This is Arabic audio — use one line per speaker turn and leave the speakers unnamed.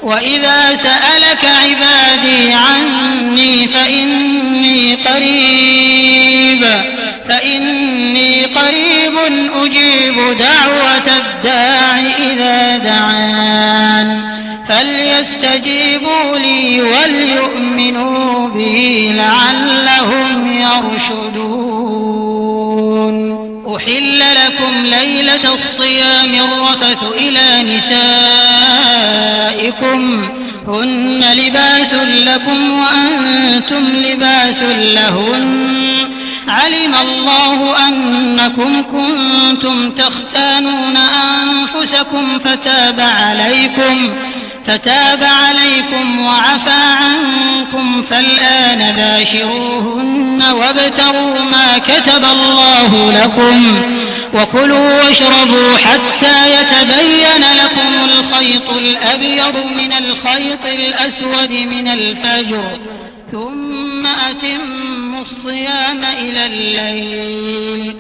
وإذا سألك عبادي عني فإني قريب أجيب دعوة الداع إذا دعان فليستجيبوا لي وليؤمنوا بي لعلهم يرشدون. أحل لكم ليلة الصيام الرفث إلى نسائكم هن لباس لكم وأنتم لباس لهن علم الله أنكم كنتم تختانون أنفسكم فتاب عليكم وعفى عنكم فالآن باشروهن وابتغوا ما كتب الله لكم وكلوا واشربوا حتى يتبين لكم الخيط الأبيض من الخيط الأسود من الفجر ثم أتموا الصيام إلى الليل